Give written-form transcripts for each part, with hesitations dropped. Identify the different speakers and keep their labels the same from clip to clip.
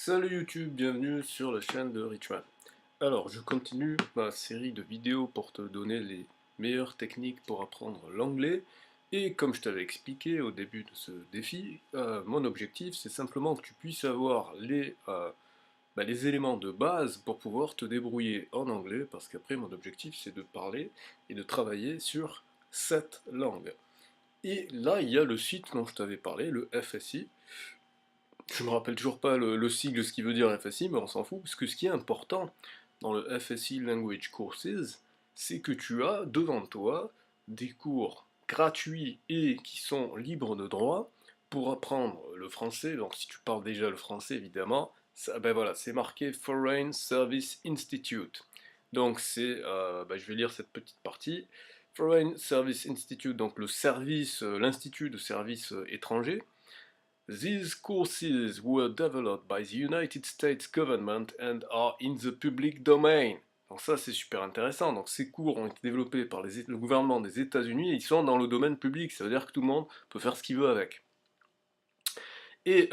Speaker 1: Salut YouTube, bienvenue sur la chaîne de Richman. Alors, je continue ma série de vidéos pour te donner les meilleures techniques pour apprendre l'anglais. Et comme je t'avais expliqué au début de ce défi, mon objectif c'est simplement que tu puisses avoir les éléments de base pour pouvoir te débrouiller en anglais, parce qu'après mon objectif c'est de parler et de travailler sur cette langue. Et là, il y a le site dont je t'avais parlé, le FSI. Je me rappelle toujours pas le sigle, ce qui veut dire FSI, mais on s'en fout, parce que ce qui est important dans le FSI Language Courses, c'est que tu as devant toi des cours gratuits et qui sont libres de droit pour apprendre le français. Donc si tu parles déjà le français, évidemment, ça, ben voilà, c'est marqué Foreign Service Institute. Donc c'est, je vais lire cette petite partie. Foreign Service Institute, donc le service, l'institut de services étrangers. These courses were developed by the United States government and are in the public domain. Donc ça c'est super intéressant. Donc ces cours ont été développés par le gouvernement des États-Unis et ils sont dans le domaine public. Ça veut dire que tout le monde peut faire ce qu'il veut avec. Et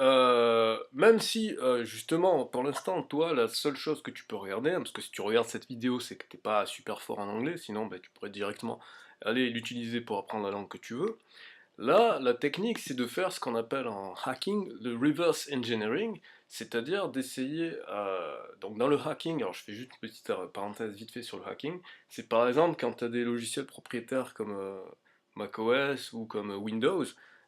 Speaker 1: même si justement pour l'instant toi la seule chose que tu peux regarder, parce que si tu regardes cette vidéo c'est que t'es pas super fort en anglais, sinon tu pourrais directement aller l'utiliser pour apprendre la langue que tu veux. Là, la technique, c'est de faire ce qu'on appelle en hacking le reverse engineering, c'est-à-dire d'essayer, donc dans le hacking, alors je fais juste une petite parenthèse vite fait sur le hacking, c'est par exemple quand tu as des logiciels propriétaires comme macOS ou comme Windows,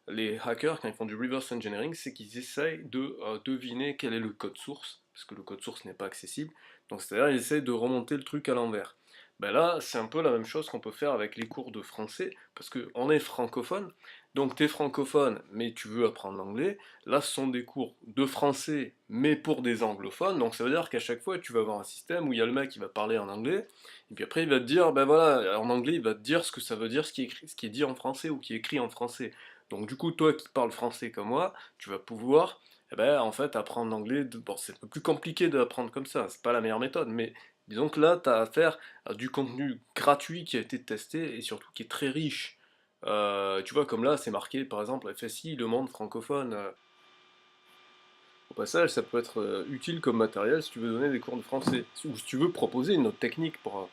Speaker 1: les hackers, quand ils font du reverse engineering, c'est qu'ils essayent de deviner quel est le code source, parce que le code source n'est pas accessible, donc c'est-à-dire ils essayent de remonter le truc à l'envers. Ben là, c'est un peu la même chose qu'on peut faire avec les cours de français, parce qu'on est francophone, donc tu es francophone, mais tu veux apprendre l'anglais. Là, ce sont des cours de français, mais pour des anglophones. Donc ça veut dire qu'à chaque fois, tu vas avoir un système où il y a le mec qui va parler en anglais, et puis après, il va te dire, ben voilà, en anglais, il va te dire ce que ça veut dire, ce qui est dit en français ou qui est écrit en français. Donc du coup, toi qui parles français comme moi, tu vas pouvoir, en fait, apprendre l'anglais. Bon, c'est un peu plus compliqué d'apprendre comme ça, c'est pas la meilleure méthode, mais disons que là, tu as affaire à du contenu gratuit qui a été testé et surtout qui est très riche. Tu vois, comme là, c'est marqué par exemple FSI, le monde francophone. Au passage, ça peut être utile comme matériel si tu veux donner des cours de français. Ou si tu veux proposer une autre technique pour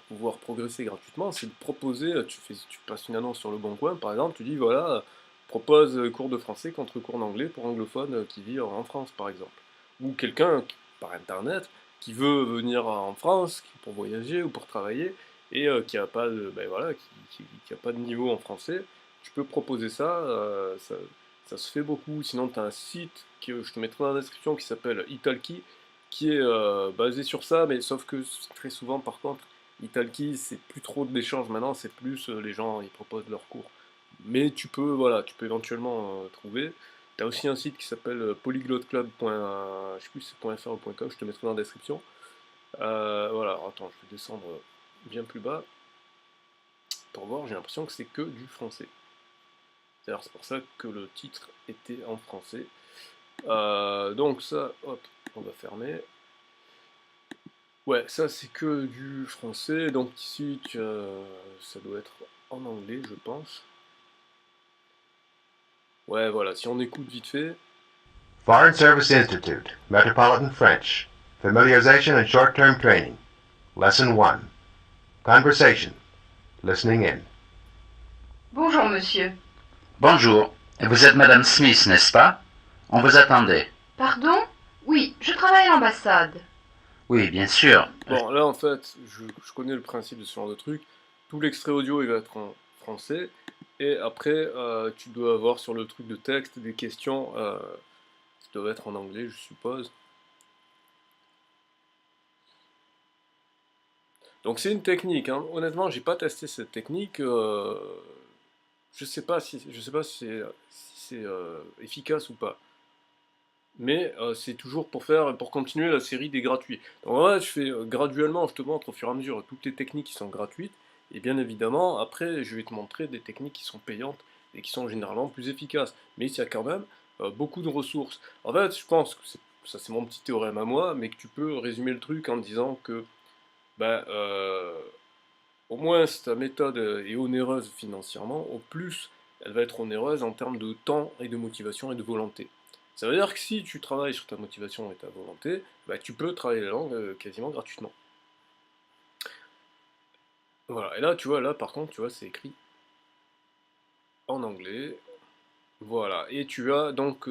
Speaker 1: pouvoir progresser gratuitement, c'est de proposer, tu passes une annonce sur le Bon Coin par exemple, tu dis voilà, propose cours de français contre cours d'anglais pour anglophones qui vivent en France par exemple. Ou quelqu'un par internet qui veut venir en France pour voyager ou pour travailler et qui a pas de, qui a pas de niveau en français, tu peux proposer ça, ça se fait beaucoup. Sinon, tu as un site que je te mettrai dans la description qui s'appelle Italki, qui est basé sur ça, mais sauf que très souvent, par contre, Italki, c'est plus trop d'échanges maintenant, c'est plus les gens ils proposent leurs cours. Mais tu peux, voilà, tu peux éventuellement trouver. Tu as aussi un site qui s'appelle polyglotclub. Je sais plus si c'est .fr ou .com, je te mettrai dans la description. Voilà, alors, attends, je vais descendre bien plus bas pour voir, j'ai l'impression que c'est que du français. C'est pour ça que le titre était en français. Donc ça, hop, on va fermer. Ouais, ça c'est que du français. Donc ici, ça doit être en anglais, je pense. Ouais, voilà, si on écoute vite fait.
Speaker 2: Foreign Service Institute, Metropolitan French, Familiarization and Short-Term Training, Lesson 1, Conversation, Listening in.
Speaker 3: Bonjour, monsieur.
Speaker 4: Bonjour, vous êtes Madame Smith, n'est-ce pas? On vous attendait.
Speaker 3: Pardon? Oui, je travaille à l'ambassade.
Speaker 4: Oui, bien sûr.
Speaker 1: Bon, là en fait, je connais le principe de ce genre de truc. Tout l'extrait audio il va être en français. Et après, tu dois avoir sur le truc de texte des questions qui doivent être en anglais, je suppose. Donc c'est une technique, hein. Honnêtement, j'ai pas testé cette technique. Je sais pas si c'est efficace ou pas. Mais c'est toujours pour continuer la série des gratuits. Donc ouais, je fais graduellement, je te montre au fur et à mesure toutes les techniques qui sont gratuites. Et bien évidemment, après, je vais te montrer des techniques qui sont payantes et qui sont généralement plus efficaces. Mais il y a quand même beaucoup de ressources. En fait, je pense que ça c'est mon petit théorème à moi, mais que tu peux résumer le truc en disant que ben, au moins si ta méthode est onéreuse financièrement, au plus elle va être onéreuse en termes de temps et de motivation et de volonté. Ça veut dire que si tu travailles sur ta motivation et ta volonté, bah, tu peux travailler la langue quasiment gratuitement. Voilà, et là, tu vois, là, par contre, tu vois, c'est écrit en anglais. Voilà, et tu as donc,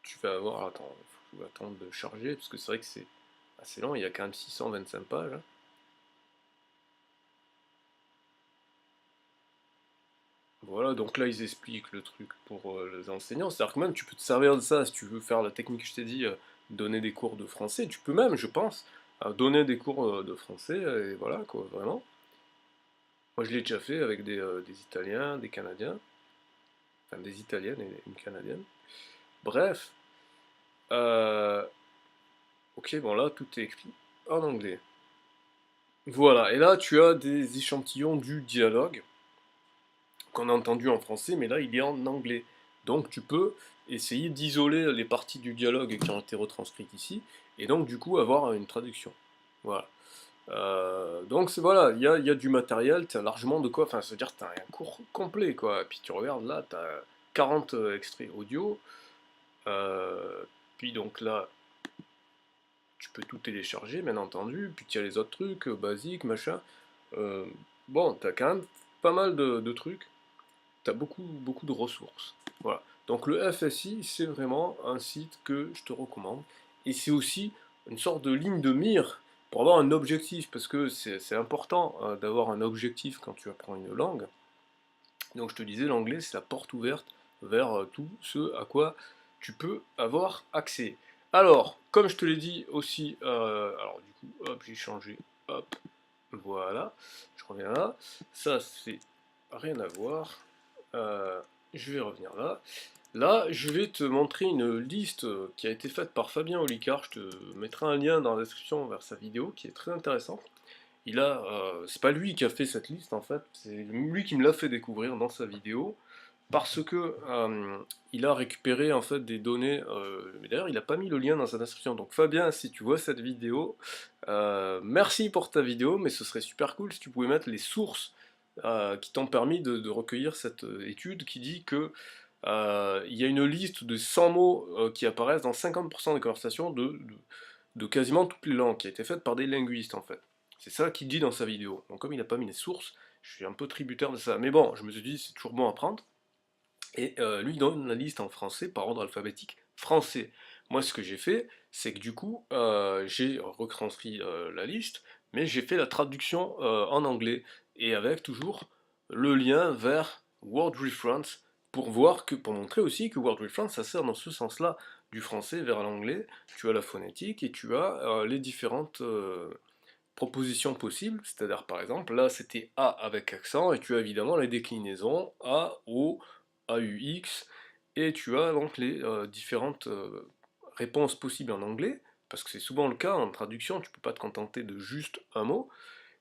Speaker 1: tu vas avoir, attends, je vais attendre de charger, parce que c'est vrai que c'est assez lent, il y a quand même 625 pages, hein. Voilà, donc là, ils expliquent le truc pour les enseignants, c'est-à-dire que même tu peux te servir de ça si tu veux faire la technique que je t'ai dit, donner des cours de français, tu peux même, je pense, donner des cours de français, et voilà, quoi, vraiment. Moi, je l'ai déjà fait avec des Italiens, des Canadiens, enfin des Italiennes et une Canadienne. Bref, euh, ok, bon là, tout est écrit en anglais. Voilà, et là, tu as des échantillons du dialogue qu'on a entendu en français, mais là, il est en anglais. Donc, tu peux essayer d'isoler les parties du dialogue qui ont été retranscrites ici, et donc, du coup, avoir une traduction. Voilà. Donc, voilà, il y a du matériel, tu as largement de quoi, enfin, c'est-à-dire que tu as un cours complet, quoi. Et puis, tu regardes là, tu as 40 extraits audio, euh, puis donc là, tu peux tout télécharger, bien entendu, puis tu as les autres trucs, basiques, machin. Euh, bon, tu as quand même pas mal de trucs, tu as beaucoup de ressources. Voilà. Donc le FSI, c'est vraiment un site que je te recommande. Et c'est aussi une sorte de ligne de mire pour avoir un objectif, parce que c'est important d'avoir un objectif quand tu apprends une langue. Donc je te disais, l'anglais, c'est la porte ouverte vers tout ce à quoi tu peux avoir accès. Alors, comme je te l'ai dit aussi, alors du coup, hop, j'ai changé, hop, voilà, je reviens là. Ça, c'est rien à voir. Euh, je vais revenir là. Là, je vais te montrer une liste qui a été faite par Fabien Olicard. Je te mettrai un lien dans la description vers sa vidéo qui est très intéressante. C'est pas lui qui a fait cette liste en fait, c'est lui qui me l'a fait découvrir dans sa vidéo parce que il a récupéré en fait des données. Mais d'ailleurs, il n'a pas mis le lien dans sa description. Donc Fabien, si tu vois cette vidéo, merci pour ta vidéo, mais ce serait super cool si tu pouvais mettre les sources qui t'ont permis de recueillir cette étude qui dit que il y a une liste de 100 mots qui apparaissent dans 50% des conversations de quasiment toutes les langues, qui a été faite par des linguistes en fait. C'est ça qu'il dit dans sa vidéo. Donc comme il n'a pas mis les sources, je suis un peu tributaire de ça. Mais bon, je me suis dit, c'est toujours bon à prendre. Et lui donne la liste en français par ordre alphabétique français. Moi, ce que j'ai fait, c'est que du coup, j'ai retranscrit la liste, mais j'ai fait la traduction en anglais, et avec toujours le lien vers Word Reference, pour montrer aussi que Word Reference, ça sert dans ce sens-là, du français vers l'anglais. Tu as la phonétique, et tu as les différentes propositions possibles, c'est-à-dire par exemple, là c'était A avec accent, et tu as évidemment les déclinaisons A, O, AUX, et tu as donc les différentes réponses possibles en anglais, parce que c'est souvent le cas en traduction, tu peux pas te contenter de juste un mot.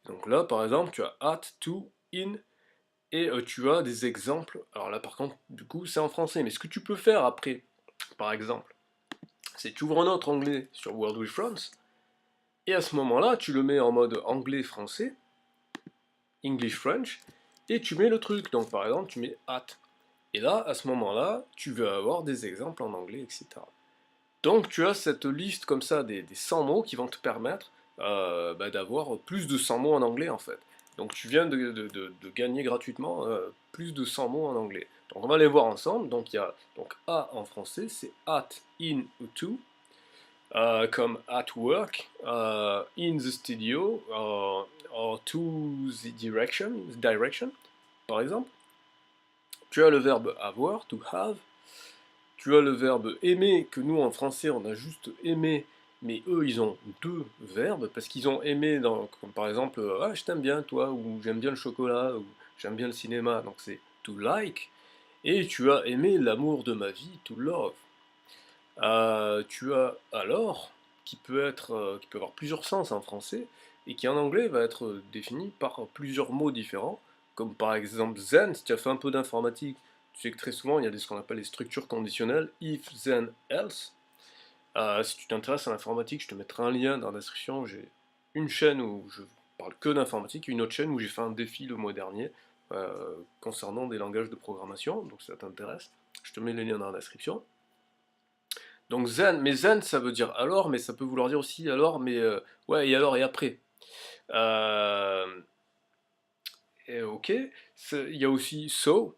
Speaker 1: Donc là par exemple, tu as at, to, in, et tu as des exemples. Alors là par contre, du coup, c'est en français, mais ce que tu peux faire après, par exemple, c'est que tu ouvres un autre onglet sur Word Reference, et à ce moment-là, tu le mets en mode anglais-français, English-French, et tu mets le truc. Donc par exemple, tu mets at. Et là, à ce moment-là, tu vas avoir des exemples en anglais, etc. Donc tu as cette liste comme ça des 100 mots qui vont te permettre d'avoir plus de 100 mots en anglais en fait. Donc tu viens de gagner gratuitement plus de 100 mots en anglais. Donc on va les voir ensemble. Donc il y a donc a en français, c'est at, in ou to. Comme at work, in the studio, or to the direction, par exemple. Tu as le verbe avoir, to have. Tu as le verbe aimer, que nous en français on a juste aimé, mais eux ils ont deux verbes, parce qu'ils ont aimé, comme par exemple, ah je t'aime bien toi, ou j'aime bien le chocolat, ou j'aime bien le cinéma, donc c'est to like. Et tu as aimé l'amour de ma vie, to love. Tu as alors, qui peut avoir plusieurs sens en français, et qui en anglais va être défini par plusieurs mots différents, comme par exemple then, si tu as fait un peu d'informatique, tu sais que très souvent il y a ce qu'on appelle les structures conditionnelles, if, then, else. Si tu t'intéresses à l'informatique, je te mettrai un lien dans la description, j'ai une chaîne où je parle que d'informatique, et une autre chaîne où j'ai fait un défi le mois dernier, concernant des langages de programmation, donc si ça t'intéresse, je te mets les liens dans la description. Donc zen ça veut dire alors, mais ça peut vouloir dire aussi alors, mais ouais, et alors et après. Euh, et ok, il y a aussi so,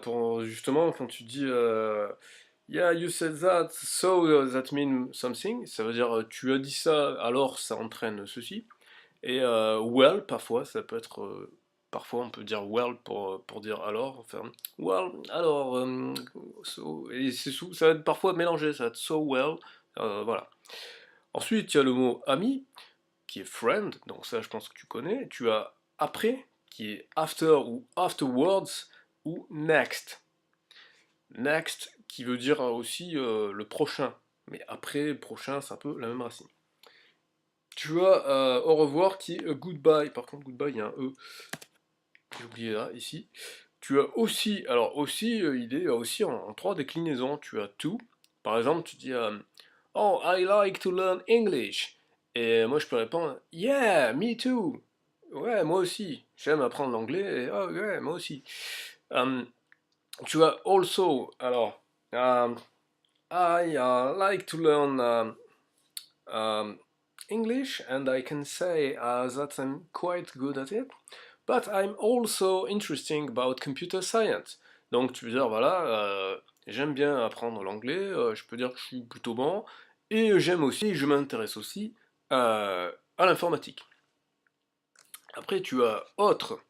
Speaker 1: pour justement quand tu dis yeah, you said that, so that means something, ça veut dire tu as dit ça, alors ça entraîne ceci. Et well, parfois, ça peut être. Parfois, on peut dire well pour dire alors. Enfin, well, alors. Et ça va être parfois mélangé, ça va être so well. Voilà. Ensuite, il y a le mot ami, qui est friend, donc ça, je pense que tu connais. Tu as après, qui est after ou afterwards, ou next. Next, qui veut dire aussi le prochain. Mais après, prochain, c'est un peu la même racine. Tu as au revoir qui est goodbye. Par contre, goodbye, il y a un E. J'ai oublié là, ici. Tu as aussi, alors aussi, il est aussi en trois déclinaisons. Tu as to. Par exemple, tu dis oh, I like to learn English. Et moi, je peux répondre yeah, me too. Ouais, moi aussi. J'aime apprendre l'anglais. Et, oh, ouais, moi aussi. Euh, Tu as also, alors, I like to learn English, and I can say that I'm quite good at it, but I'm also interesting about computer science. Donc tu veux dire, voilà, j'aime bien apprendre l'anglais, je peux dire que je suis plutôt bon, et j'aime aussi, je m'intéresse aussi à l'informatique. Après tu as autre,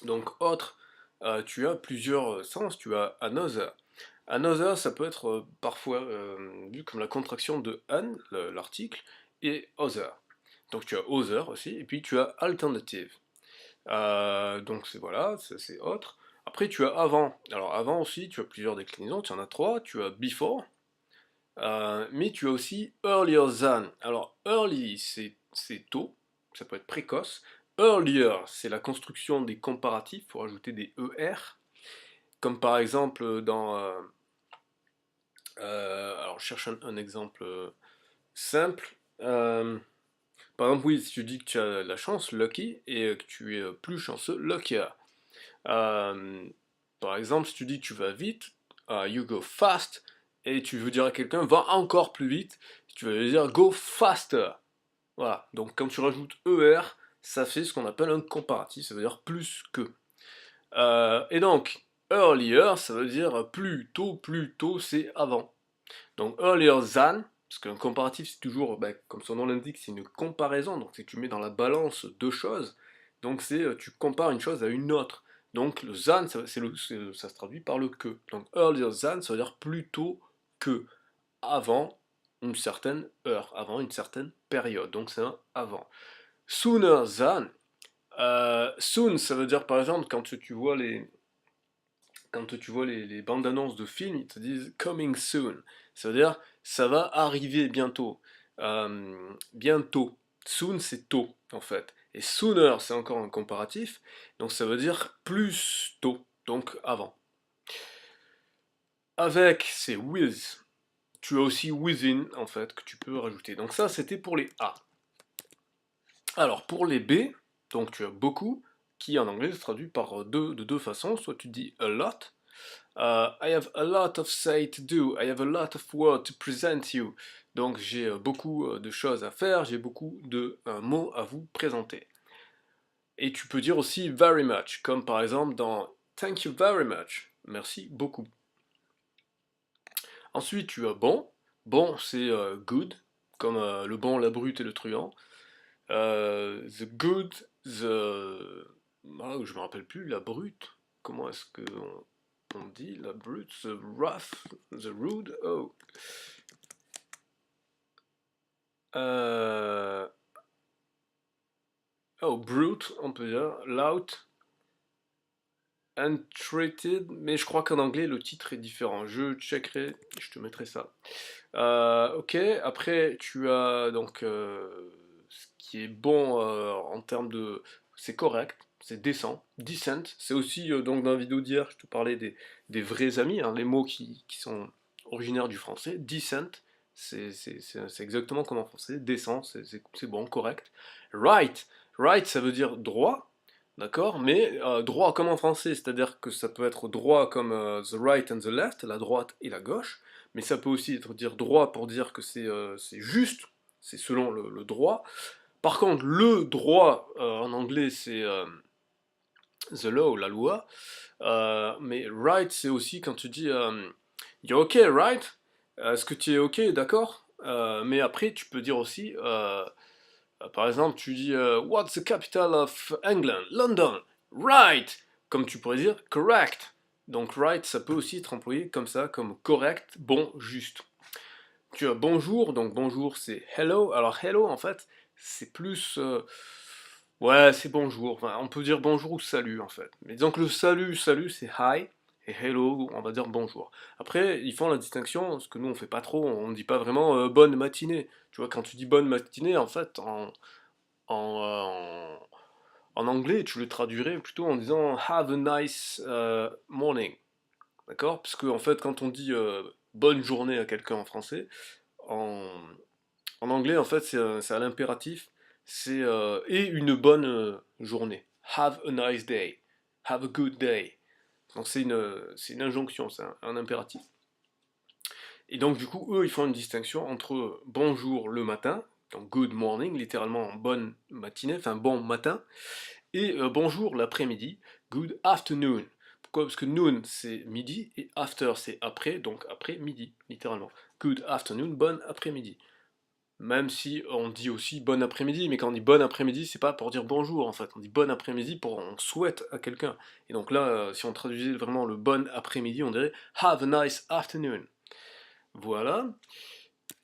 Speaker 1: donc autre, tu as plusieurs sens, tu as another. Another, ça peut être parfois vu comme la contraction de an, l'article, et other. Donc tu as other aussi, et puis tu as alternative. Donc c'est voilà, c'est autre. Après tu as avant. Alors avant aussi, tu as plusieurs déclinaisons, tu en as trois. Tu as before, mais tu as aussi earlier than. Alors early, c'est tôt, ça peut être précoce. Earlier, c'est la construction des comparatifs pour ajouter des ER. Comme par exemple dans alors, je cherche un exemple simple. Par exemple, oui, si tu dis que tu as la chance, lucky, et que tu es plus chanceux, luckier. Euh, Par exemple, si tu dis que tu vas vite, you go fast, et tu veux dire à quelqu'un, va encore plus vite, tu vas lui dire go faster. Voilà, donc quand tu rajoutes ER, ça fait ce qu'on appelle un comparatif, ça veut dire plus que. Et donc, earlier, ça veut dire plus tôt c'est avant. Donc earlier than, parce qu'un comparatif c'est toujours, comme son nom l'indique, c'est une comparaison, donc c'est que tu mets dans la balance deux choses, donc c'est tu compares une chose à une autre. Donc le than, ça se traduit par le que. Donc earlier than, ça veut dire plus tôt que, avant une certaine heure, avant une certaine période, donc c'est un avant. Sooner than, soon ça veut dire par exemple quand tu vois les bandes annonces de films, ils te disent coming soon. Ça veut dire ça va arriver bientôt. Bientôt. Soon, c'est tôt, en fait. Et sooner, c'est encore un comparatif. Donc ça veut dire plus tôt. Donc avant. Avec, c'est with. Tu as aussi within, en fait, que tu peux rajouter. Donc ça, c'était pour les A. Alors pour les B, donc tu as beaucoup, qui en anglais se traduit par de deux façons. Soit tu dis a lot. I have a lot of say to do. I have a lot of work to present you. Donc j'ai beaucoup de choses à faire, j'ai beaucoup de mots à vous présenter. Et tu peux dire aussi very much, comme par exemple dans thank you very much. Merci beaucoup. Ensuite tu as bon. Bon c'est good, comme le bon, la brute et le truand. The good, the... Ah, je me rappelle plus, la brute. Comment est-ce que on dit la brute, the rough, the rude, oh. Oh, brute, on peut dire, loud, untreated, mais je crois qu'en anglais le titre est différent. Je checkerai, je te mettrai ça. Ok, après tu as donc ce qui est bon en termes de. C'est correct, c'est décent, decent. C'est aussi, donc dans la vidéo d'hier, je te parlais des vrais amis, hein, les mots qui sont originaires du français. Decent, c'est exactement comme en français. Décent, c'est bon, correct. Right, right, ça veut dire droit. d'accord? Mais droit comme en français, c'est-à-dire que ça peut être droit comme the right and the left, la droite et la gauche, mais ça peut aussi être dire droit pour dire que c'est juste, c'est selon le droit. Par contre, le droit en anglais c'est the law, la loi, mais right c'est aussi quand tu dis you're okay, right? Est-ce que tu es ok, d'accord? Mais après tu peux dire aussi par exemple, tu dis What's the capital of England? London. Right. Comme tu pourrais dire correct. Donc right, ça peut aussi être employé comme ça, comme correct, bon, juste. Tu as bonjour, donc bonjour c'est hello. Alors hello en fait, c'est plus ouais, c'est bonjour. Enfin, on peut dire bonjour ou salut en fait. Mais disons que le salut c'est hi. Et hello, on va dire bonjour. Après, ils font la distinction, ce que nous on fait pas trop, on dit pas vraiment bonne matinée. Tu vois, quand tu dis bonne matinée, en fait, en, en anglais, tu le traduirais plutôt en disant have a nice morning. D'accord? Parce que en fait, quand on dit bonne journée à quelqu'un en français, en, en anglais, en fait, c'est à l'impératif, c'est et une bonne journée. Have a nice day. Have a good day. Donc c'est une injonction, c'est un impératif. Et donc du coup, eux, ils font une distinction entre bonjour le matin, donc good morning, littéralement bonne matinée, enfin bon matin, et bonjour l'après-midi, good afternoon. Pourquoi? Parce que noon c'est midi et after c'est après, donc après-midi, littéralement. Good afternoon, bon après-midi. Même si on dit aussi bon après-midi, mais quand on dit bon après-midi, c'est pas pour dire bonjour en fait, on dit bon après-midi pour on souhaite à quelqu'un. Et donc là, si on traduisait vraiment le bon après-midi, on dirait have a nice afternoon. Voilà.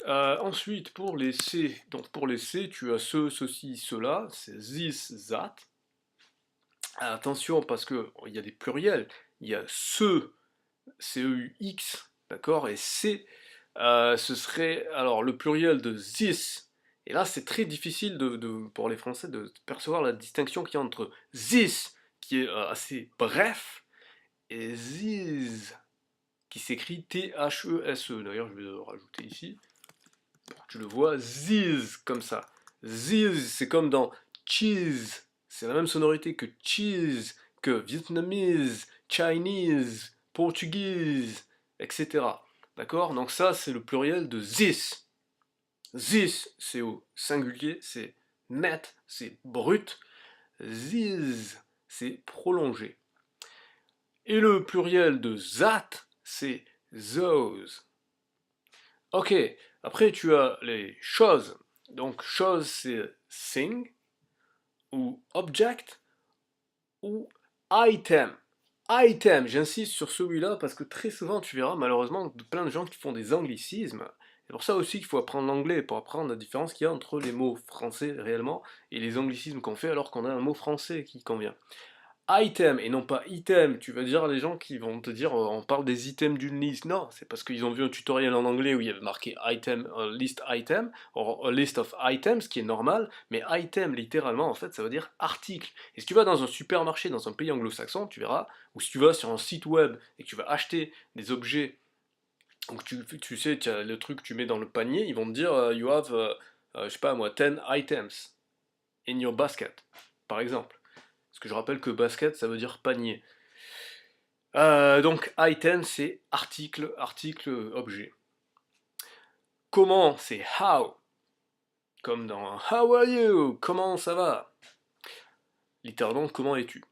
Speaker 1: Ensuite, pour les C, donc pour les C, tu as ce, ceci, cela, c'est this, that. Attention, parce que il y a des pluriels. Il y a ce, C-E-U-X, d'accord, et C, ce serait alors le pluriel de this. Et là, c'est très difficile pour les Français de percevoir la distinction qu'il y a entre this, qui est assez bref, et this, qui s'écrit T-H-E-S-E. D'ailleurs, je vais le rajouter ici. Tu le vois, ziz, comme ça. Ziz, c'est comme dans cheese. C'est la même sonorité que cheese, que vietnamese, Chinese, portuguese, etc. D'accord? Donc ça, c'est le pluriel de this. This, c'est au singulier, c'est net, c'est brut. Ziz, c'est prolongé. Et le pluriel de that, c'est those. Ok, après tu as les choses. Donc chose c'est thing, ou object, ou item. Item, j'insiste sur celui-là parce que très souvent tu verras malheureusement plein de gens qui font des anglicismes. C'est pour ça aussi qu'il faut apprendre l'anglais, pour apprendre la différence qu'il y a entre les mots français réellement et les anglicismes qu'on fait alors qu'on a un mot français qui convient. Item et non pas item, tu vas dire à les gens qui vont te dire on parle des items d'une liste. Non, c'est parce qu'ils ont vu un tutoriel en anglais où il y avait marqué item, list item, or a list of items, ce qui est normal, mais item littéralement en fait ça veut dire article. Et si tu vas dans un supermarché dans un pays anglo-saxon, tu verras, ou si tu vas sur un site web et que tu vas acheter des objets, donc tu sais, tu as le truc que tu mets dans le panier, ils vont te dire you have, je sais pas moi, 10 items in your basket, par exemple. Parce que je rappelle que basket, ça veut dire panier. Donc item, c'est article, article, objet. Comment, c'est how. Comme dans How are you? Comment ça va? Littéralement, comment es-tu?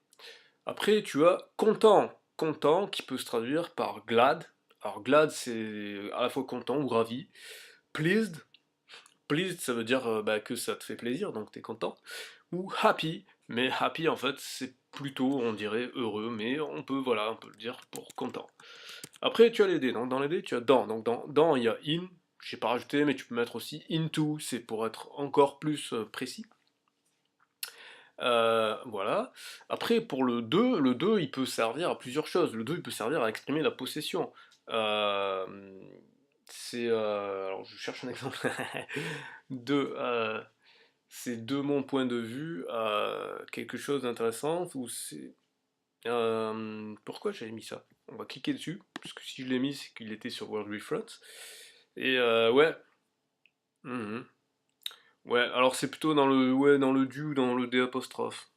Speaker 1: Après, tu as content. Content qui peut se traduire par glad. Alors glad, c'est à la fois content ou ravi. Pleased. Pleased, ça veut dire bah, que ça te fait plaisir, donc t'es content. Ou happy, mais happy en fait c'est plutôt on dirait heureux, mais on peut voilà on peut le dire pour content. Après tu as les dés, donc dans les dés tu as dans, donc dans il y a in, j'ai pas rajouté mais tu peux mettre aussi into, c'est pour être encore plus précis. Voilà. Après pour le 2 il peut servir à plusieurs choses. Le 2 il peut servir à exprimer la possession. Euh, c'est alors je cherche un exemple de c'est de mon point de vue quelque chose d'intéressant où c'est pourquoi j'avais mis ça? On va cliquer dessus parce que si je l'ai mis c'est qu'il était sur World Reference et ouais. Mhm. Ouais, alors c'est plutôt dans le du ou dans le D apostrophe.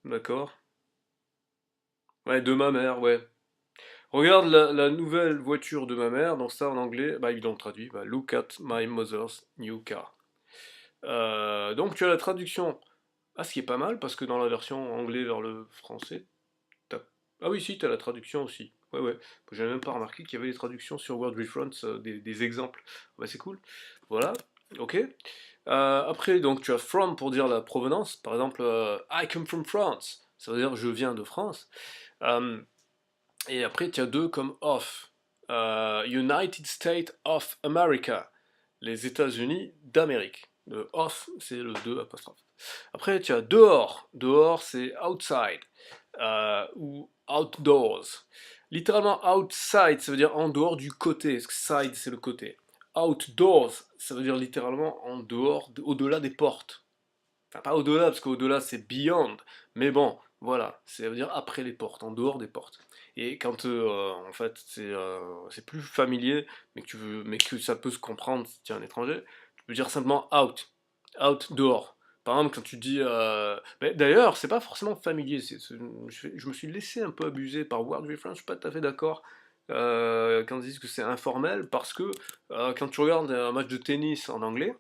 Speaker 1: D'accord. Ouais, de ma mère, ouais. Regarde la nouvelle voiture de ma mère, donc ça en anglais, bah ils l'ont traduit, bah, Look at my mother's new car. Donc tu as la traduction, ah ce qui est pas mal, parce que dans la version anglais vers le français, t'as... Ah oui si, t'as la traduction aussi. Ouais ouais, j'avais même pas remarqué qu'il y avait les traductions sur Word Reference, des exemples. Bah c'est cool. Voilà, ok. Après donc tu as from pour dire la provenance, par exemple I come from France, ça veut dire je viens de France. Euh, et après, tu as deux comme off. United States of America. Les États-Unis d'Amérique. Le off, c'est le 2 apostrophe. Après, tu as dehors. Dehors, c'est outside. Ou outdoors. Littéralement, outside, ça veut dire en dehors du côté. Side, c'est le côté. Outdoors, ça veut dire littéralement en dehors, au-delà des portes. Enfin, pas au-delà, parce qu'au-delà, c'est beyond. Mais bon, voilà, ça veut dire après les portes, en dehors des portes. Et quand, en fait, c'est plus familier, mais que ça peut se comprendre si tu es un étranger, tu peux dire simplement out. Out, dehors. Par exemple, quand tu dis... mais d'ailleurs, c'est pas forcément familier. Je me suis laissé un peu abuser par Word Reference, je suis pas tout à fait d'accord quand ils disent que c'est informel, parce que quand tu regardes un match de tennis en anglais,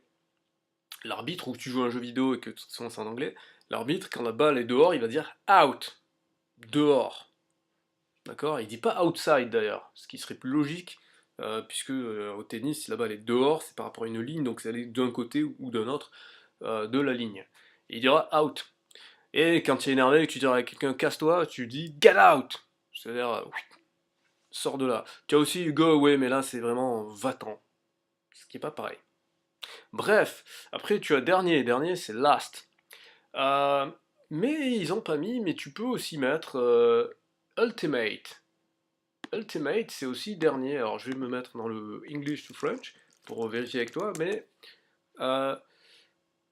Speaker 1: l'arbitre, ou que tu joues à un jeu vidéo et que de toute façon c'est en anglais, l'arbitre, quand la balle est dehors, il va dire out, dehors. D'accord. Il dit pas outside d'ailleurs, ce qui serait plus logique, puisque au tennis, si la balle est dehors, c'est par rapport à une ligne, donc c'est aller d'un côté ou d'un autre de la ligne. Et il dira out. Et quand tu es énervé et que tu dis à quelqu'un casse-toi, tu dis get out. C'est-à-dire sors de là. Tu as aussi go away, mais là c'est vraiment va-t'en. Ce qui est pas pareil. Bref, après tu as dernier, dernier c'est last. Euh, mais ils ont pas mis, mais tu peux aussi mettre ultimate. Ultimate, c'est aussi dernier. Alors je vais me mettre dans le English to French pour vérifier avec toi, mais euh,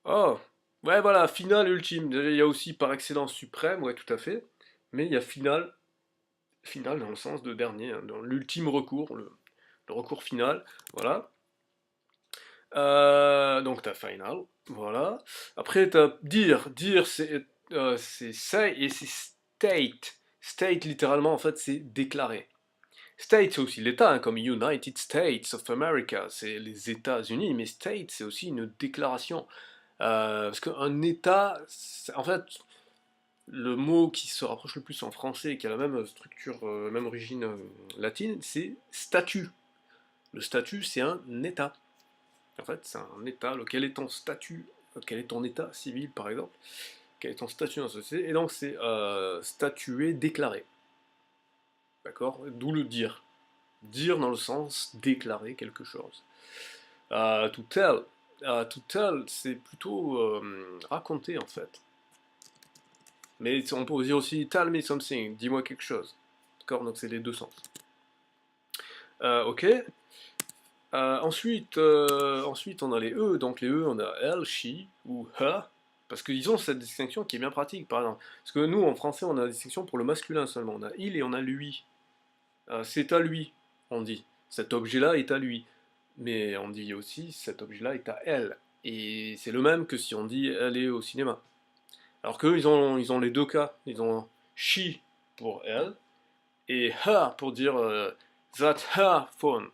Speaker 1: oh, ouais voilà, finale ultime. Il y a aussi par excellence suprême, ouais tout à fait. Mais il y a finale, finale dans le sens de dernier, hein, dans l'ultime recours, le recours final, voilà. Donc t'as final, voilà. Après t'as dire, dire c'est say et c'est state. State littéralement en fait c'est déclarer. State c'est aussi l'État, hein, comme United States of America, c'est les États-Unis, mais state c'est aussi une déclaration. Parce qu'un État, en fait, le mot qui se rapproche le plus en français et qui a la même structure, même origine latine, c'est statut. Le statut c'est un État. En fait, c'est un état. Quel est ton statut? Quel est ton état civil, par exemple? Quel est ton statut dans la société? Et donc, c'est statuer, déclarer. D'accord? D'où le dire. Dire dans le sens déclarer quelque chose. To tell. To tell, c'est plutôt raconter, en fait. Mais on peut dire aussi tell me something, dis-moi quelque chose. D'accord? Donc, c'est les deux sens. Ok. Ensuite, on a les E. Donc les E, on a elle, she ou her. Parce qu'ils ont cette distinction qui est bien pratique, par exemple. Parce que nous, en français, on a la distinction pour le masculin seulement. On a il et on a lui. C'est à lui, on dit. Cet objet-là est à lui. Mais on dit aussi cet objet-là est à elle. Et c'est le même que si on dit elle est au cinéma. Alors qu'eux, ils ont les deux cas. Ils ont she pour elle et her pour dire that her phone.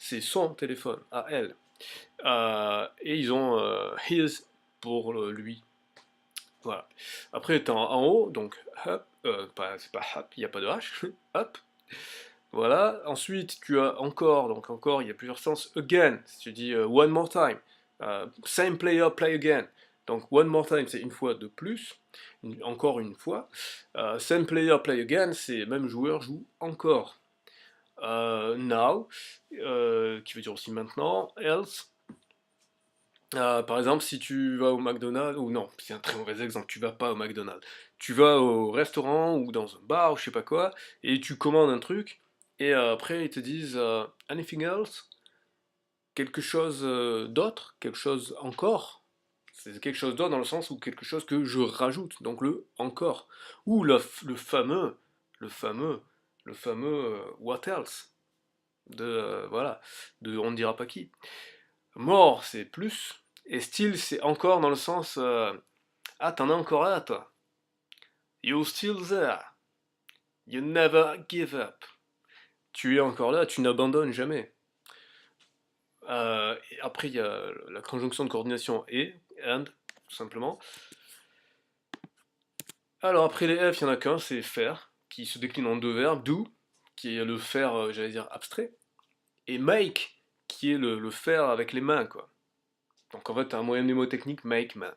Speaker 1: C'est son téléphone, à elle. Et ils ont his pour lui. Voilà. Après, tu en haut, donc up, c'est pas up, il n'y a pas de H, up. Voilà. Ensuite, tu as encore, donc encore, il y a plusieurs sens. Again, si tu dis one more time. Same player, play again. Donc one more time, c'est une fois de plus. Encore une fois. Same player, play again, c'est même joueur joue encore. Now, qui veut dire aussi maintenant, else. Par exemple, si tu vas au McDonald's, ou non, c'est un très mauvais exemple, tu vas pas au McDonald's, tu vas au restaurant ou dans un bar ou je sais pas quoi, et tu commandes un truc, et après ils te disent anything else, quelque chose d'autre, quelque chose encore. C'est quelque chose d'autre dans le sens où quelque chose que je rajoute, donc le encore. Ou le fameux, le fameux, le fameux what else de voilà, de on ne dira pas qui. More c'est plus, et still c'est encore dans le sens ah t'en as encore là toi. You're still there. You never give up. Tu es encore là, tu n'abandonnes jamais. Et après, il y a la conjonction de coordination et, and, tout simplement. Alors après les F, il n'y en a qu'un, c'est faire, qui se décline en deux verbes, do, qui est le faire, j'allais dire, abstrait, et make, qui est le faire avec les mains, quoi. Donc en fait, t'as un moyen mnémotechnique, make, main.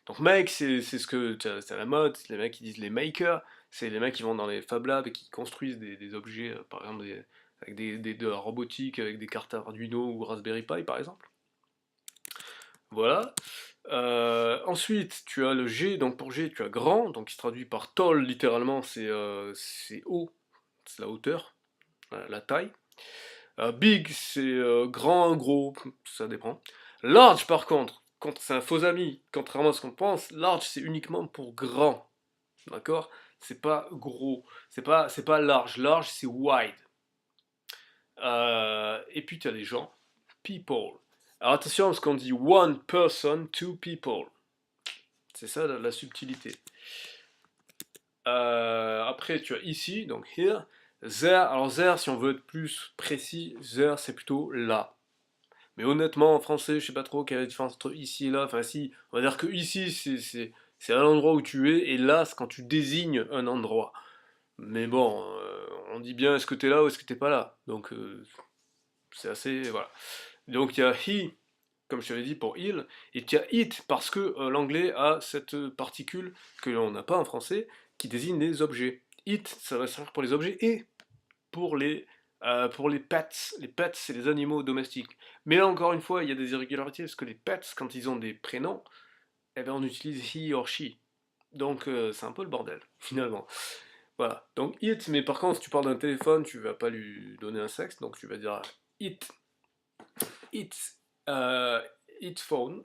Speaker 1: Donc make, c'est ce que, c'est à la mode, c'est les mecs qui disent les makers, c'est les mecs qui vont dans les Fab Labs et qui construisent des objets, par exemple, avec de la robotique, avec des cartes Arduino ou Raspberry Pi, par exemple. Voilà. Ensuite, tu as le G, donc pour G, tu as grand, donc qui se traduit par tall, littéralement, c'est haut, c'est la hauteur, voilà, la taille. Big, c'est grand, gros, ça dépend. Large, par contre, c'est un faux ami, contrairement à ce qu'on pense, large, c'est uniquement pour grand, d'accord? C'est pas gros, c'est pas large, large, c'est wide. Et puis tu as les gens, people. Alors attention, parce qu'on dit one person, two people. C'est ça la subtilité. Après, tu as ici, donc here. There, alors there, si on veut être plus précis, there, c'est plutôt là. Mais honnêtement, en français, je sais pas trop quelle est la différence entre ici et là. Enfin, si, on va dire que ici, c'est à l'endroit où tu es, et là, c'est quand tu désignes un endroit. Mais bon, on dit bien est-ce que t'es là ou est-ce que t'es pas là. Donc, c'est assez. Voilà. Donc, il y a he, comme je t'avais dit, pour il, et il y a it, parce que l'anglais a cette particule que l'on n'a pas en français, qui désigne les objets. It, ça va servir pour les objets et pour les pets. Les pets, c'est les animaux domestiques. Mais là, encore une fois, il y a des irrégularités, parce que les pets, quand ils ont des prénoms, eh ben, on utilise he or she. Donc, c'est un peu le bordel, finalement. Voilà. Donc, it, mais par contre, si tu parles d'un téléphone, tu vas pas lui donner un sexe, donc tu vas dire it, euh, its phone,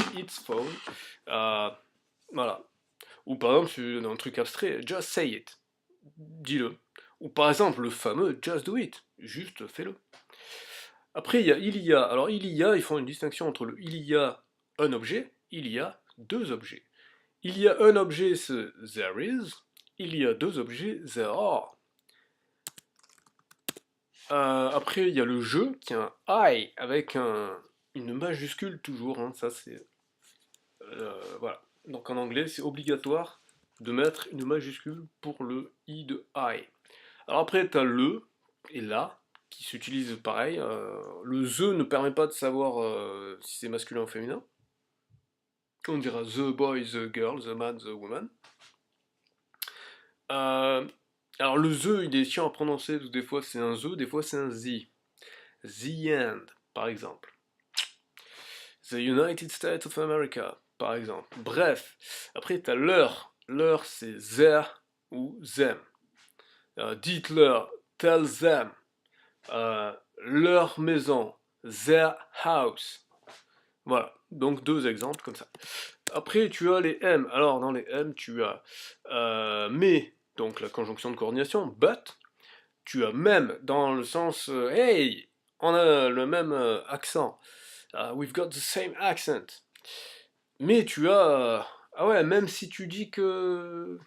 Speaker 1: voilà. Ou par exemple, dans un truc abstrait, just say it, dis-le. Ou par exemple, le fameux just do it, juste fais-le. Après, il y a il y a. Alors, il y a, ils font une distinction entre le il y a un objet, il y a deux objets. Il y a un objet, c'est there is, il y a deux objets, there are. Après, il y a le jeu qui a un I avec une majuscule toujours, hein, ça c'est. Voilà. Donc en anglais, c'est obligatoire de mettre une majuscule pour le I de I. Alors après, tu as le et la qui s'utilisent pareil. Le the ne permet pas de savoir si c'est masculin ou féminin. On dira the boy, the girl, the man, the woman. Alors le the, il est chiant à prononcer, parce que des fois c'est un the, des fois c'est un z. The end, par exemple. The United States of America, par exemple. Bref, après tu as leur. Leur, c'est their ou them. Dites-leur, tell them. Leur maison, their house. Voilà, donc deux exemples comme ça. Après, tu as les M. Alors, dans les M, tu as mais, donc la conjonction de coordination, but. Tu as même dans le sens hey, on a le même accent. We've got the same accent. Mais tu as ah ouais, même si tu dis que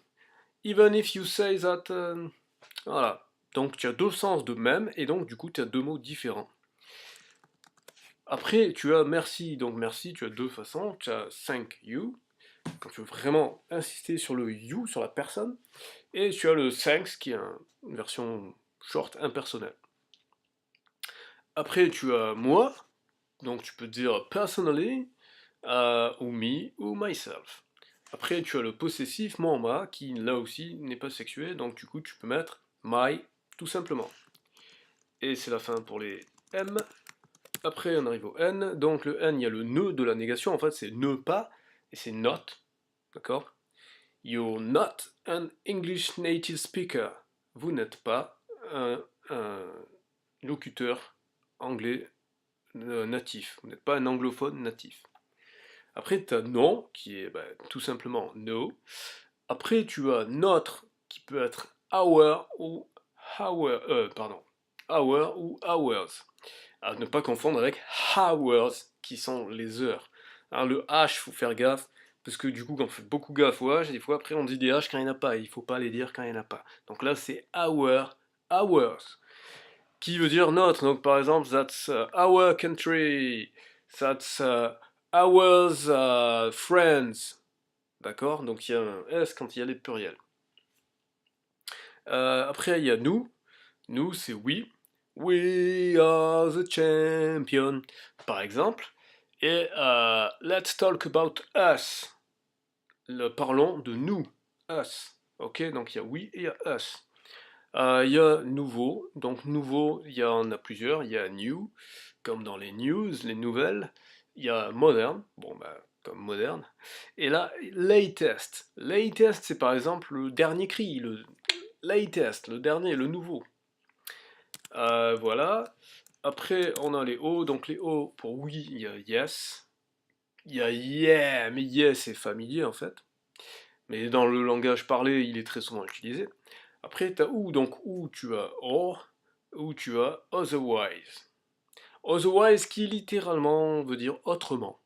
Speaker 1: even if you say that voilà. Donc tu as deux sens de même et donc du coup tu as deux mots différents. Après, tu as merci. Donc merci, tu as deux façons. Tu as thank you, quand tu veux vraiment insister sur le you, sur la personne. Et tu as le thanks, qui est une version short, impersonnelle. Après, tu as moi. Donc tu peux dire personally, ou me, ou myself. Après, tu as le possessif, moi, qui là aussi n'est pas sexué. Donc du coup, tu peux mettre my, tout simplement. Et c'est la fin pour les M. Après, on arrive au N. Donc le N, il y a le ne de la négation. En fait, c'est ne pas, et c'est not. D'accord? You're not an English native speaker. Vous n'êtes pas un locuteur anglais natif. Vous n'êtes pas un anglophone natif. Après, tu as non, qui est tout simplement no. Après, tu as notre, qui peut être hour ou hour ou hours. À ne pas confondre avec hours, qui sont les heures. Alors, le H, faut faire gaffe, parce que du coup, quand on fait beaucoup gaffe au H, des fois après on dit des H quand il n'y en a pas, et il faut pas les dire quand il n'y en a pas. Donc là, c'est our, ours, qui veut dire notre. Donc par exemple, that's our country, that's ours friends. D'accord? Donc il y a un S quand il y a les pluriels. Après, il y a nous. Nous, c'est we. We are the champion, par exemple. Et let's talk about us. Parlons de nous, us. Ok, donc il y a we et il y a us. Il y a nouveau, donc nouveau, il y en a plusieurs. Il y a new, comme dans les news, les nouvelles. Il y a modern, bon bah, comme moderne. Et là, latest. Latest, c'est par exemple le dernier cri, le latest, le dernier, le nouveau. Voilà. Après, on a les O. Donc les O, pour oui, il y a yes. Il y a yeah, mais yes c'est familier en fait. Mais dans le langage parlé, il est très souvent utilisé. Après, tu as ou, donc ou tu as or, ou tu as otherwise. Otherwise qui littéralement veut dire autrement.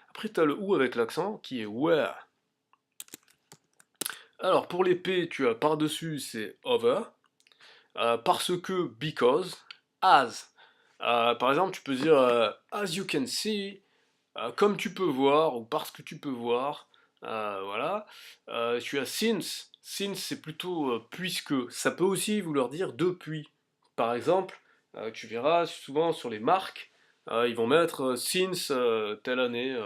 Speaker 1: Après, tu as le ou avec l'accent qui est where. Alors pour les P, tu as par-dessus, c'est over. Parce que, because, as. Par exemple, tu peux dire as you can see, comme tu peux voir, ou parce que tu peux voir. Voilà. Tu as since. Since, c'est plutôt puisque. Ça peut aussi vouloir dire depuis. Par exemple, tu verras souvent sur les marques, ils vont mettre since telle année,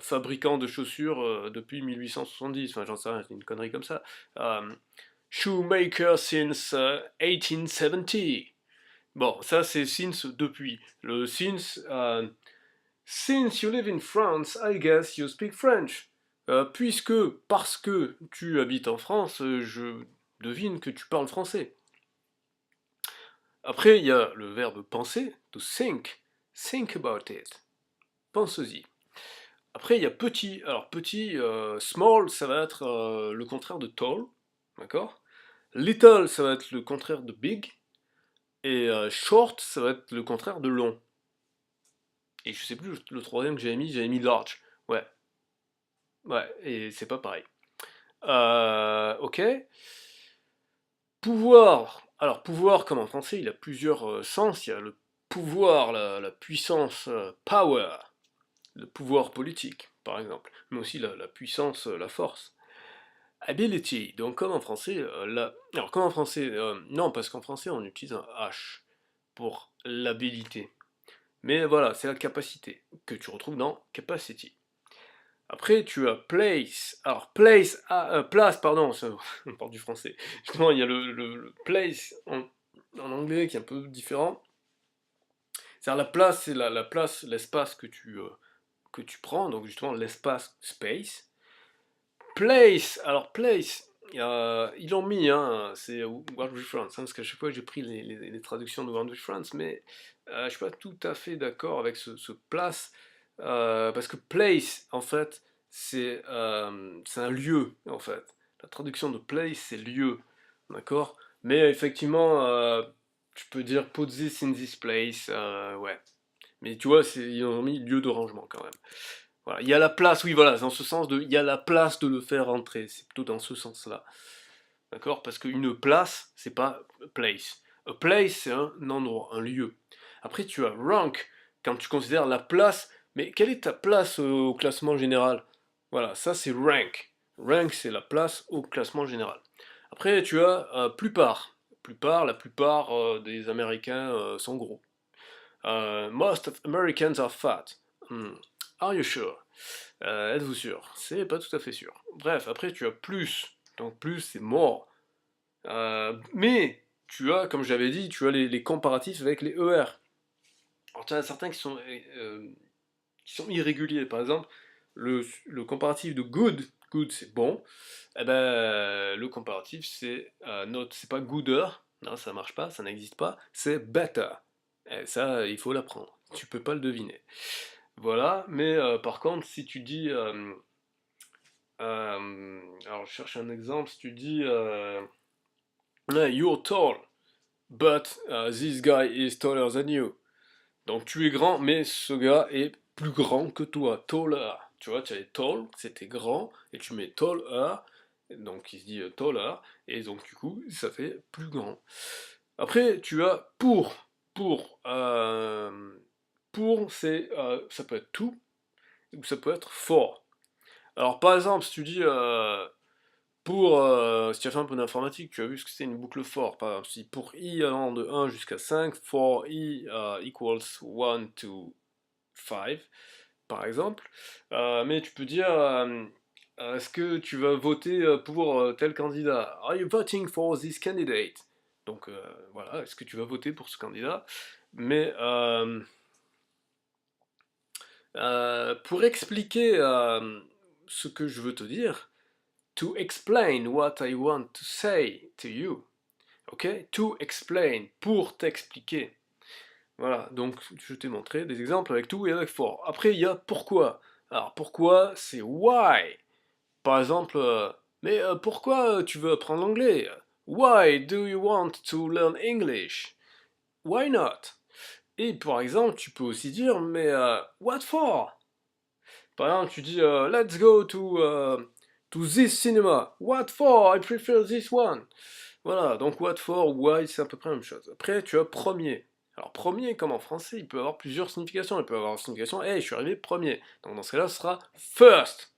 Speaker 1: fabricant de chaussures depuis 1870. Enfin, j'en sais rien, c'est une connerie comme ça. Shoemaker since 1870. Bon, ça c'est since depuis. Le since, since you live in France, I guess you speak French. Puisque, parce que tu habites en France, je devine que tu parles français. Après, il y a le verbe penser, to think. Think about it. Pense-y. Après, il y a petit. Alors, petit, small, ça va être le contraire de tall. D'accord? Little, ça va être le contraire de big. Et short, ça va être le contraire de long. Et je sais plus le troisième que j'avais mis large. Ouais, ouais, et c'est pas pareil. Ok. Pouvoir. Alors, pouvoir, comme en français, il a plusieurs sens. Il y a le pouvoir, la puissance, power, le pouvoir politique, par exemple. Mais aussi la puissance, la force. Ability. Donc, comme en français, alors, comme en français, non, parce qu'en français, on utilise un H pour l'habilité. Mais voilà, c'est la capacité que tu retrouves dans capacity. Après, tu as place. Alors, place, place, pardon, on parle du français. Justement, il y a le place en anglais qui est un peu différent. C'est-à-dire la place, c'est la place, l'espace que tu prends, donc justement l'espace space. Place, alors place, ils l'ont mis, hein, c'est Word Reference, hein, parce qu'à chaque fois j'ai pris les traductions de Word Reference, mais je suis pas tout à fait d'accord avec ce place, parce que place, en fait, c'est un lieu, en fait. La traduction de place, c'est lieu, d'accord? Mais effectivement, tu peux dire put this in this place, ouais. Mais tu vois, ils ont mis lieu de rangement quand même. Voilà. Il y a la place, oui, voilà, c'est dans ce sens de, il y a la place de le faire entrer, c'est plutôt dans ce sens-là. D'accord? Parce qu'une place, c'est pas a place. A place, c'est un endroit, un lieu. Après, tu as rank, quand tu considères la place, mais quelle est ta place au classement général? Voilà, ça c'est rank. Rank, c'est la place au classement général. Après, tu as plupart. La plupart des Américains sont gros. Most of Americans are fat. Are you sure? Êtes-vous sûr? C'est pas tout à fait sûr. Bref, après tu as plus. Donc plus c'est more. Mais tu as, comme j'avais dit, tu as les comparatifs avec les ER. Alors tu en as certains qui sont irréguliers. Par exemple, le comparatif de good, good c'est bon. Eh ben, le comparatif c'est not, c'est pas gooder. Non, ça marche pas, ça n'existe pas. C'est better. Et ça, il faut l'apprendre. Tu peux pas le deviner. Voilà, mais par contre, si tu dis. Alors, je cherche un exemple. Si tu dis. You're tall, but this guy is taller than you. Donc, tu es grand, mais ce gars est plus grand que toi. Taller. tu vois, tu as les tall, c'était grand, et tu mets taller, donc il se dit taller, et donc du coup, ça fait plus grand. Après, tu as pour, c'est, ça peut être to, ou ça peut être for. Alors par exemple, si tu dis si tu as fait un peu d'informatique, tu as vu ce que c'est une boucle for. Par exemple, si pour i allant de 1 jusqu'à 5, for i equals 1 to 5, par exemple. Mais tu peux dire, est-ce que tu vas voter pour tel candidat? Are you voting for this candidate? Donc voilà, est-ce que tu vas voter pour ce candidat? Mais pour expliquer ce que je veux te dire, to explain what I want to say to you, ok? To explain, pour t'expliquer. Voilà, donc je t'ai montré des exemples avec to et avec for. Après, il y a pourquoi. Alors pourquoi, c'est why. Par exemple, mais pourquoi tu veux apprendre l'anglais? Why do you want to learn English? Why not? Et par exemple, tu peux aussi dire, mais what for? Par exemple, tu dis, let's go to this cinema. What for? I prefer this one. Voilà, donc what for, why, c'est à peu près la même chose. Après, tu as premier. Alors premier, comme en français, il peut avoir plusieurs significations. Il peut avoir une signification, hey, je suis arrivé premier. Donc dans ce cas-là, ce sera first.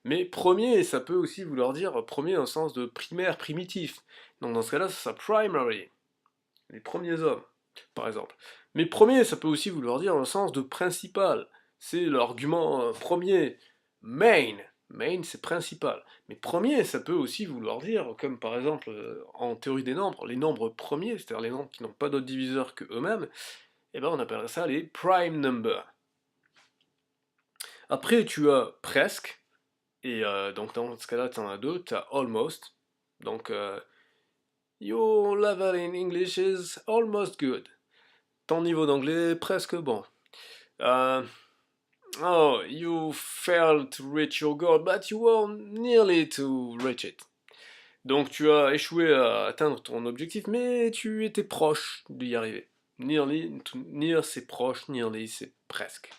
Speaker 1: Mais premier, ça peut aussi vouloir dire premier dans le sens de primaire, primitif. Donc dans ce cas-là, ça sera primary. Les premiers hommes, par exemple. Mais premier, ça peut aussi vouloir dire dans le sens de principal. C'est l'argument premier. Main. Main, c'est principal. Mais premier, ça peut aussi vouloir dire, comme par exemple en théorie des nombres, les nombres premiers, c'est-à-dire les nombres qui n'ont pas d'autre diviseur que eux-mêmes, et ben on appellerait ça les prime numbers. Après, tu as presque, et donc dans ce cas-là, tu en as deux, tu as almost. Donc, your level in English is almost good. Ton niveau d'anglais est presque bon. Oh, you failed to reach your goal, but you were nearly to reach it. Donc tu as échoué à atteindre ton objectif, mais tu étais proche d'y arriver. Nearly, near c'est proche, nearly c'est presque.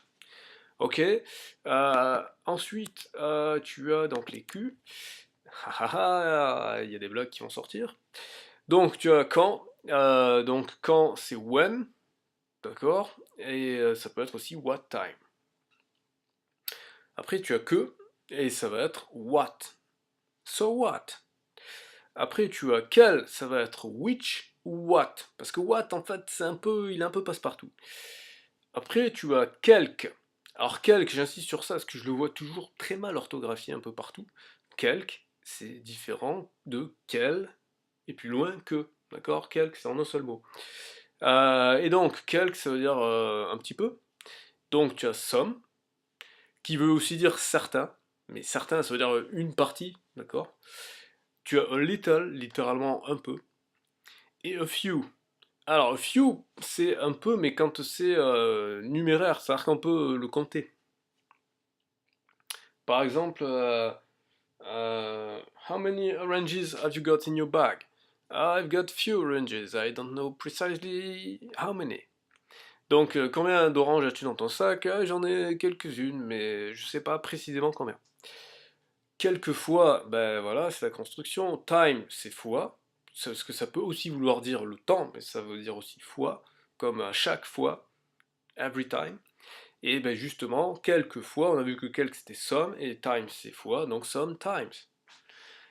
Speaker 1: Ok. Ensuite, tu as donc les Q. Il y a des blagues qui vont sortir. Donc tu as quand. Donc quand c'est when. D'accord. Et ça peut être aussi what time. Après tu as que. Et ça va être what. So what. Après tu as quel. Ça va être which ou what. Parce que what en fait il est un peu passe-partout. Après tu as quelque. Alors quelque, j'insiste sur ça parce que je le vois toujours très mal orthographié un peu partout. Quelque, c'est différent de quel et plus loin que. D'accord? Quelque, c'est en un seul mot. Et donc, quelque, ça veut dire un petit peu. Donc, tu as some, qui veut aussi dire certain, mais certain, ça veut dire une partie, d'accord? Tu as a little, littéralement un peu. Et a few. Alors, a few, c'est un peu, mais quand c'est numéraire, c'est-à-dire qu'on peut le compter. Par exemple, how many oranges have you got in your bag? I've got few oranges, I don't know precisely how many. Donc, combien d'oranges as-tu dans ton sac? J'en ai quelques-unes, mais je sais pas précisément combien. Quelquefois, ben voilà, c'est la construction. Time, c'est fois. Parce que ça peut aussi vouloir dire le temps, mais ça veut dire aussi fois, comme à chaque fois, every time. Et ben justement, quelquefois, on a vu que quelque c'était some, et time c'est fois, donc sometimes.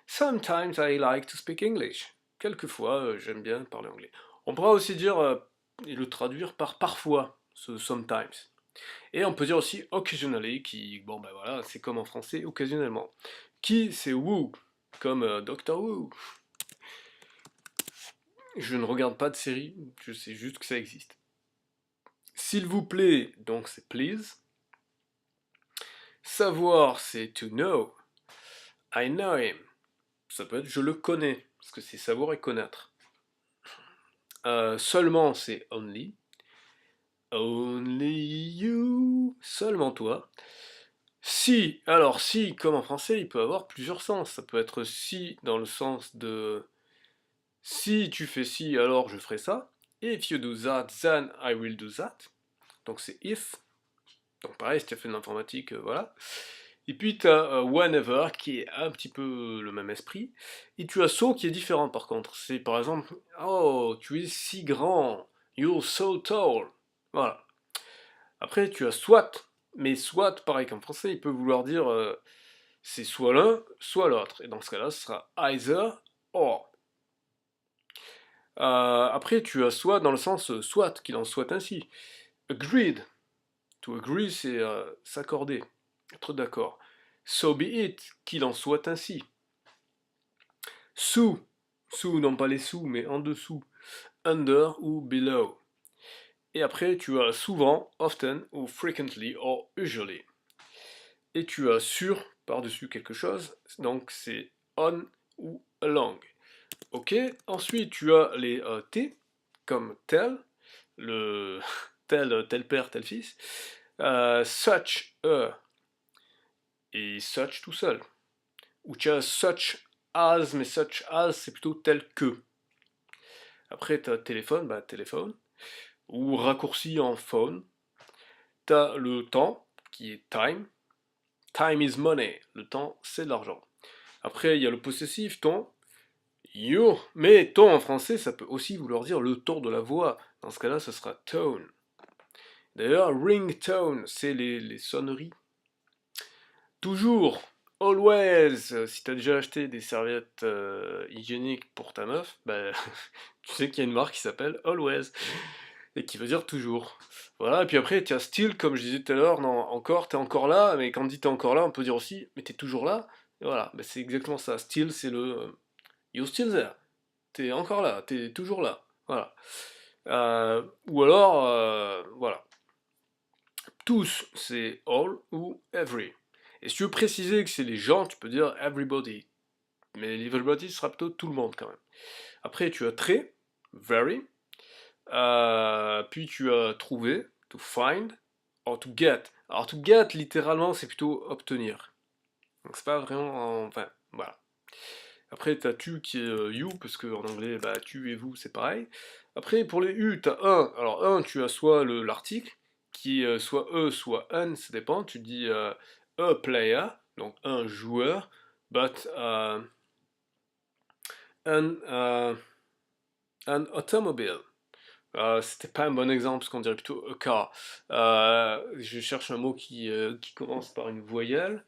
Speaker 1: Sometimes I like to speak English. Quelquefois, j'aime bien parler anglais. On pourra aussi dire, et le traduire par parfois, ce sometimes. Et on peut dire aussi occasionally, qui, bon ben voilà, c'est comme en français, occasionnellement. Qui, c'est woo, comme Doctor Who. Je ne regarde pas de série, je sais juste que ça existe. S'il vous plaît, donc c'est please. Savoir, c'est to know. I know him. Ça peut être je le connais, parce que c'est savoir et connaître. Seulement, c'est only. Only you. Seulement toi. Si, alors si, comme en français, il peut avoir plusieurs sens. Ça peut être si dans le sens de si tu fais ci, alors je ferai ça. If you do that, then I will do that. Donc c'est if. Donc pareil, si tu as fait de l'informatique, voilà. Et puis tu as whenever qui est un petit peu le même esprit. Et tu as so qui est différent par contre. C'est par exemple, oh, tu es si grand. You're so tall. Voilà. Après, tu as soit. Mais soit, pareil qu'en français, il peut vouloir dire c'est soit l'un, soit l'autre. Et dans ce cas-là, ce sera either or. Après, tu as soit dans le sens soit, qu'il en soit ainsi. Agreed. To agree, c'est s'accorder, être d'accord. So be it, qu'il en soit ainsi. Sous, sous, non pas les sous, mais en dessous. Under ou below. Et après, tu as souvent, often, ou frequently, or usually. Et tu as sur, par-dessus quelque chose, donc c'est on ou along. Ok, ensuite tu as les T, comme tel, le tel père, tel fils, such a, et such tout seul. Ou tu as such as, mais such as c'est plutôt tel que. Après tu as téléphone, bah téléphone, ou raccourci en phone. Tu as le temps, qui est time. Time is money, le temps c'est de l'argent. Après il y a le possessif, ton. You, mais ton en français ça peut aussi vouloir dire le ton de la voix. Dans ce cas-là, ce sera tone. D'ailleurs, ringtone, c'est les sonneries. Toujours, always, si t'as déjà acheté des serviettes hygiéniques pour ta meuf, bah, tu sais qu'il y a une marque qui s'appelle Always, et qui veut dire toujours. Voilà, et puis après, tu as still, comme je disais tout à l'heure, non, encore, t'es encore là, mais quand on dit t'es encore là, on peut dire aussi, mais t'es toujours là. Et voilà, bah, c'est exactement ça. Still, c'est le you're still there. T'es encore là, t'es toujours là. Voilà. Ou alors, voilà. Tous, c'est all ou every. Et si tu veux préciser que c'est les gens, tu peux dire everybody. Mais everybody sera plutôt tout le monde quand même. Après, tu as très, very. Puis tu as trouver, to find, or to get. Alors to get, littéralement, c'est plutôt obtenir. Donc c'est pas vraiment... Enfin, voilà. Après, tu as tu qui est you, parce qu'en anglais, bah, tu et vous, c'est pareil. Après, pour les U, tu as un. Alors, un, tu as soit l'article, qui est soit soit un, ça dépend. Tu dis a player, donc un joueur, but an automobile. C'était pas un bon exemple, parce qu'on dirait plutôt a car. Je cherche un mot qui commence par une voyelle.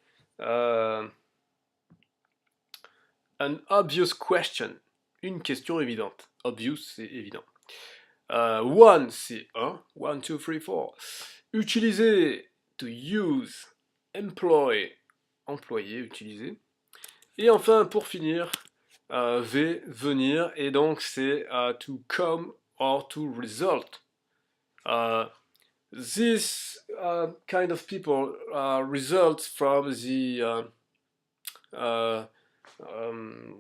Speaker 1: An obvious question. Une question évidente. Obvious, c'est évident. One, c'est un. One, two, three, four. Utiliser, to use. Employ, employer, utiliser. Et enfin, pour finir, venir. Et donc, c'est to come or to result. This kind of people result from the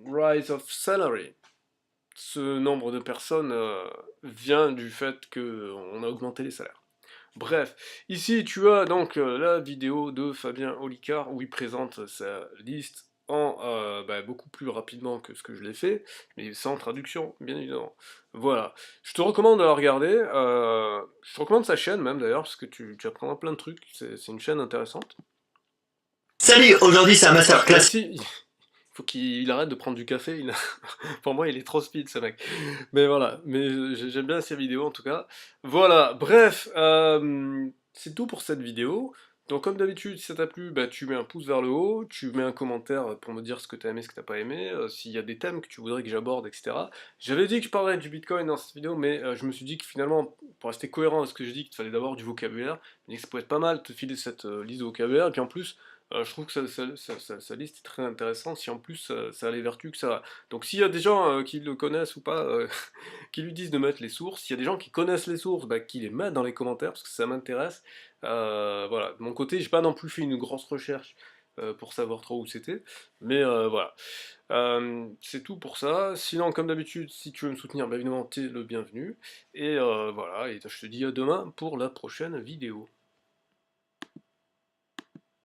Speaker 1: rise of salary. Ce nombre de personnes vient du fait qu'on a augmenté les salaires. Bref, ici tu as donc la vidéo de Fabien Olicard où il présente sa liste en beaucoup plus rapidement que ce que je l'ai fait, mais sans traduction, bien évidemment. Voilà, je te recommande de la regarder, je te recommande sa chaîne même d'ailleurs, parce que tu apprendras plein de trucs, c'est une chaîne intéressante.
Speaker 5: Salut, aujourd'hui c'est un masterclass.
Speaker 1: Merci. Faut qu'il arrête de prendre du café. Pour moi, il est trop speed, ce mec. Mais voilà. Mais j'aime bien ces vidéos, en tout cas. Voilà. Bref, c'est tout pour cette vidéo. Donc, comme d'habitude, si ça t'a plu, bah, tu mets un pouce vers le haut, tu mets un commentaire pour me dire ce que t'as aimé, ce que t'as pas aimé, s'il y a des thèmes que tu voudrais que j'aborde, etc. J'avais dit que je parlerais du Bitcoin dans cette vidéo, mais je me suis dit que finalement, pour rester cohérent avec ce que j'ai dit, qu'il fallait d'abord du vocabulaire, mais que ça pouvait être pas mal de te filer cette liste de vocabulaire, et puis en plus, je trouve que sa liste est très intéressante, si en plus ça a les vertus que ça a. Donc s'il y a des gens qui le connaissent ou pas, qui lui disent de mettre les sources, s'il y a des gens qui connaissent les sources, bah, qui les mettent dans les commentaires, parce que ça m'intéresse. Voilà, de mon côté, j'ai pas non plus fait une grosse recherche pour savoir trop où c'était, mais voilà. C'est tout pour ça. Sinon, comme d'habitude, si tu veux me soutenir, bah, évidemment, t'es le bienvenu. Et voilà, et je te dis à demain pour la prochaine vidéo.